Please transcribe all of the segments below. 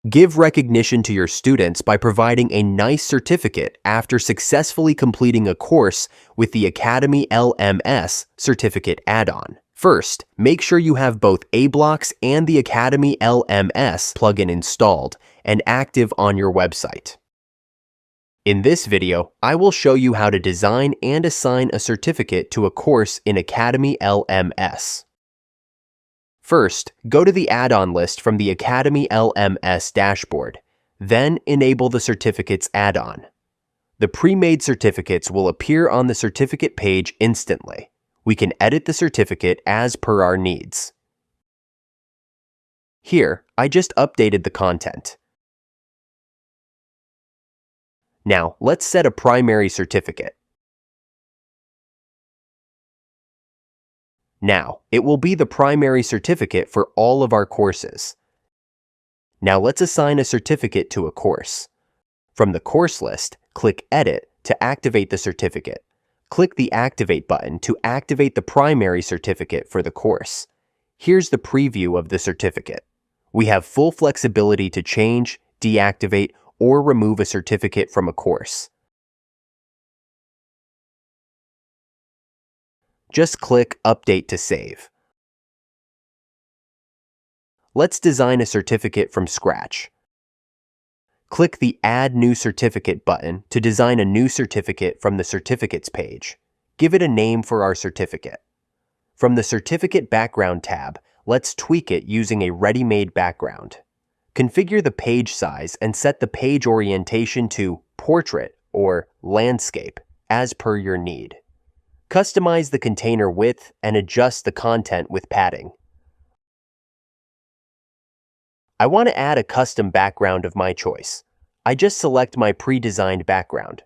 Give recognition to your students by providing a nice certificate after successfully completing a course with the Academy LMS Certificate Addon. First, make sure you have both A-Blocks and the Academy LMS plugin installed and active on your website. In this video, I will show you how to design and assign a certificate to a course in Academy LMS. First, go to the add-on list from the Academy LMS dashboard, then enable the Certificates add-on. The pre-made certificates will appear on the certificate page instantly. We can edit the certificate as per our needs. Here, I just updated the content. Now, let's set a primary certificate. Now, it will be the primary certificate for all of our courses. Now let's assign a certificate to a course. From the course list, click Edit to activate the certificate. Click the Activate button to activate the primary certificate for the course. Here's the preview of the certificate. We have full flexibility to change, deactivate, or remove a certificate from a course. Just click Update to save. Let's design a certificate from scratch. Click the Add New Certificate button to design a new certificate from the Certificates page. Give it a name for our certificate. From the Certificate Background tab, let's tweak it using a ready-made background. Configure the page size and set the page orientation to Portrait or Landscape as per your need. Customize the container width and adjust the content with padding. I want to add a custom background of my choice. I just select my pre-designed background.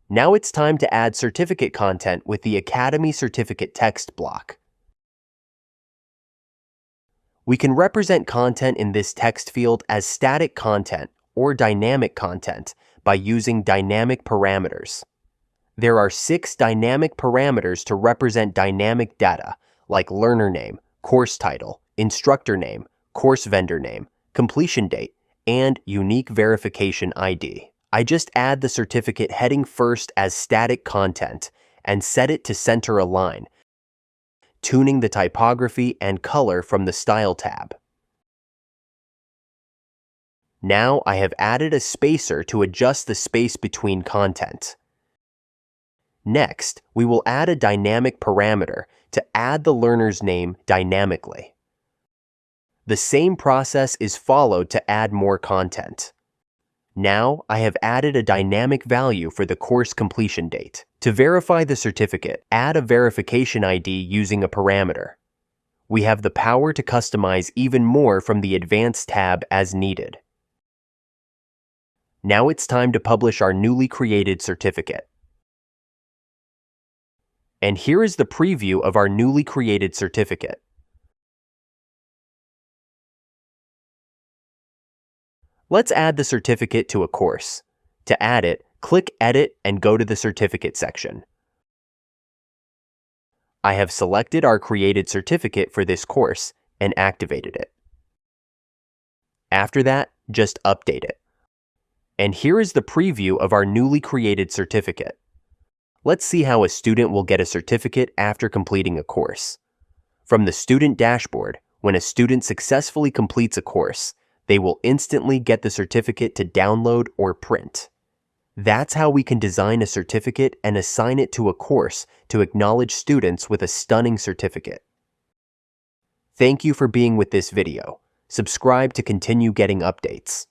Now it's time to add certificate content with the Academy Certificate text block. We can represent content in this text field as static content or dynamic content by using dynamic parameters. There are 6 dynamic parameters to represent dynamic data, like learner name, course title, instructor name, course vendor name, completion date, and unique verification ID. I just add the certificate heading first as static content and set it to center align, tuning the typography and color from the Style tab. Now I have added a spacer to adjust the space between content. Next, we will add a dynamic parameter to add the learner's name dynamically. The same process is followed to add more content. Now, I have added a dynamic value for the course completion date. To verify the certificate, add a verification ID using a parameter. We have the power to customize even more from the Advanced tab as needed. Now it's time to publish our newly created certificate. And here is the preview of our newly created certificate. Let's add the certificate to a course. To add it, click Edit and go to the Certificate section. I have selected our created certificate for this course and activated it. After that, just update it. And here is the preview of our newly created certificate. Let's see how a student will get a certificate after completing a course. From the student dashboard, when a student successfully completes a course, they will instantly get the certificate to download or print. That's how we can design a certificate and assign it to a course to acknowledge students with a stunning certificate. Thank you for being with this video. Subscribe to continue getting updates.